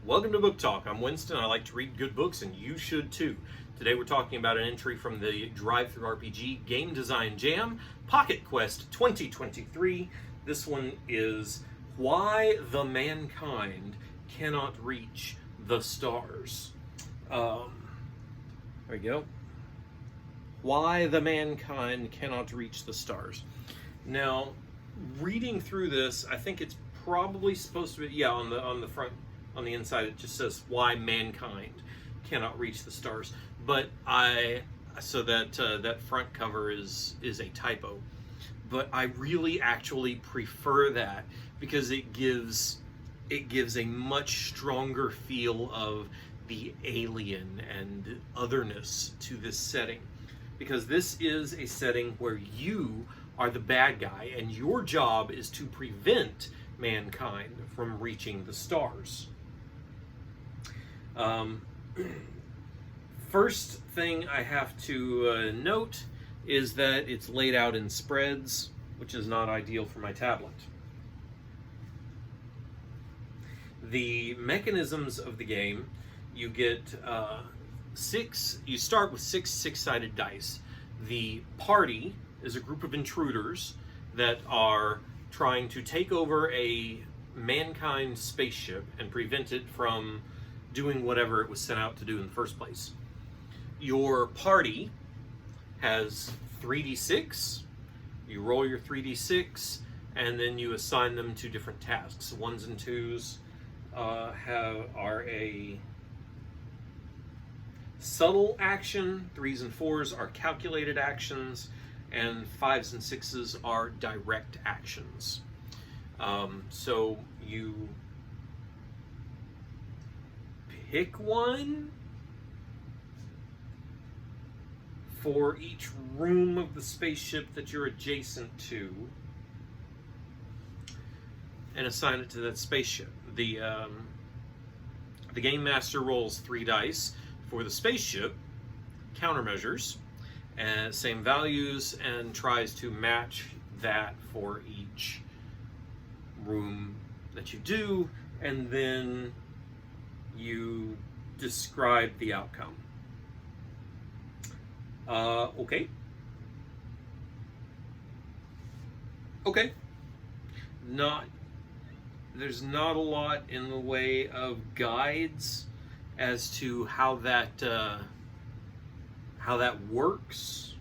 Welcome to Book Talk. I'm Winston. I like to read good books, and you should too. Today we're talking about an entry from the DriveThru RPG Game Design Jam, Pocket Quest 2023. This one is Why the Mankind Cannot Reach the Stars. There we go. Why the Mankind Cannot Reach the Stars. Now, reading through this, I think it's probably supposed to be, on the front, on the inside, it just says why mankind cannot reach the stars. But that front cover is a typo. But I really actually prefer that because it gives a much stronger feel of the alien and otherness to this setting. Because this is a setting where you are the bad guy and your job is to prevent mankind from reaching the stars. First thing I have to note is that it's laid out in spreads, which is not ideal for my tablet. The mechanisms of the game, you get you start with six-sided dice. The party is a group of intruders that are trying to take over a mankind spaceship and prevent it from doing whatever it was sent out to do in the first place. Your party has 3d6. You roll your 3d6, and then you assign them to different tasks. 1s and 2s are a subtle action. 3s and 4s are calculated actions, and 5s and 6s are direct actions. So you pick one for each room of the spaceship that you're adjacent to and assign it to that spaceship. The game master rolls 3 dice for the spaceship, countermeasures, and same values, and tries to match that for each room that you do, and then you describe the outcome. Okay. There's not a lot in the way of guides as to how that works,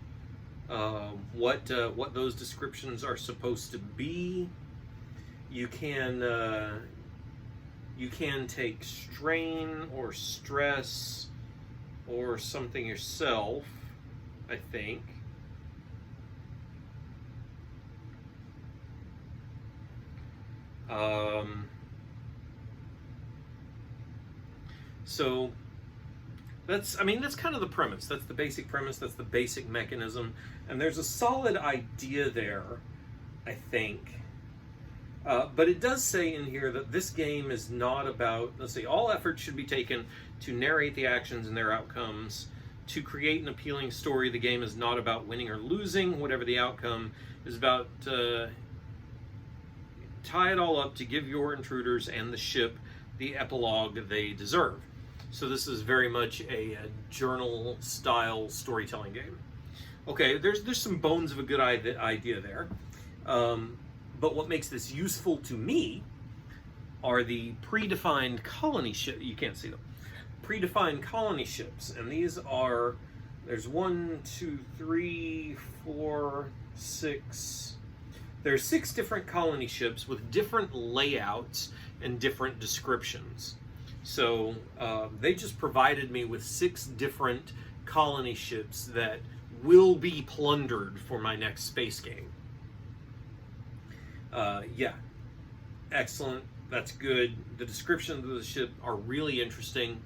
what those descriptions are supposed to be. You can take strain or stress or something yourself, I think. So that's kind of the premise. That's the basic premise. That's the basic mechanism. And there's a solid idea there, I think. But it does say in here that this game is not about, let's see, all efforts should be taken to narrate the actions and their outcomes. To create an appealing story, the game is not about winning or losing, whatever the outcome is about. Tie it all up to give your intruders and the ship the epilogue they deserve. So this is very much a journal-style storytelling game. Okay, there's some bones of a good idea there. But what makes this useful to me are the predefined colony ships. You can't see them. Predefined colony ships. And these are, there's 1, 2, 3, 4, 6. There's 6 different colony ships with different layouts and different descriptions. So they just provided me with 6 different colony ships that will be plundered for my next space game. Excellent. That's good. The descriptions of the ship are really interesting,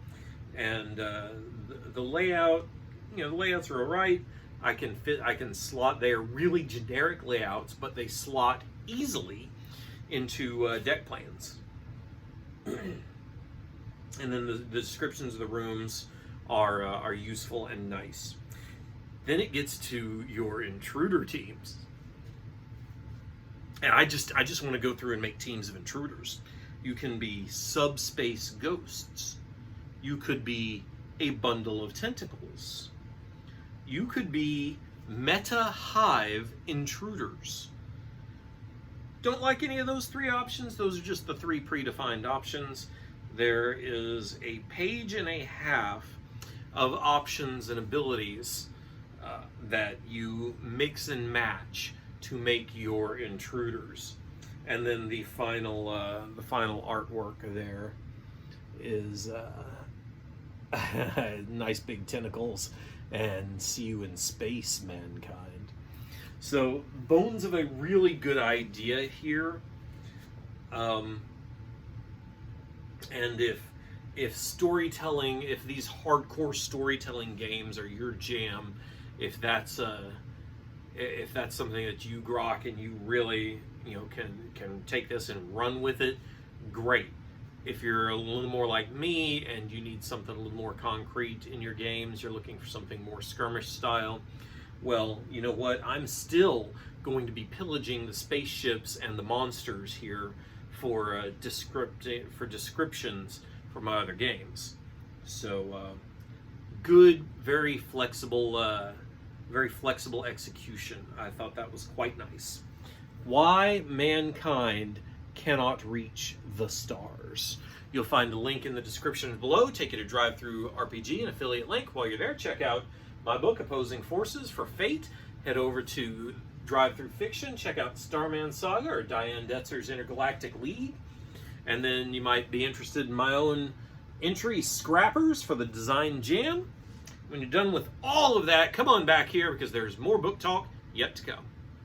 and the layout, the layouts are alright. I can slot. They are really generic layouts, but they slot easily into deck plans. And then the descriptions of the rooms are useful and nice. Then it gets to your intruder teams. And I just want to go through and make teams of intruders. You can be subspace ghosts. You could be a bundle of tentacles. You could be meta hive intruders. Don't like any of those three options? Those are just the three predefined options. There is a page and a half of options and abilities that you mix and match to make your intruders. And then the final artwork there is nice big tentacles and see you in space, mankind. So bones of a really good idea here. And if storytelling, if these hardcore storytelling games are your jam, if that's something that you grok and you really can take this and run with it, great. If you're a little more like me and you need something a little more concrete in your games, you're looking for something more skirmish style, well, you know what? I'm still going to be pillaging the spaceships and the monsters here for descriptions for my other games. So good, very flexible execution. I thought that was quite nice. Why mankind cannot reach the stars. You'll find a link in the description below. Take you to DriveThru RPG, an affiliate link. While you're there, check out my book, Opposing Forces for Fate. Head over to DriveThru Fiction. Check out Starman Saga or Diane Detzer's Intergalactic League. And then you might be interested in my own entry, Scrappers, for the Design Jam. When you're done with all of that, come on back here because there's more book talk yet to come.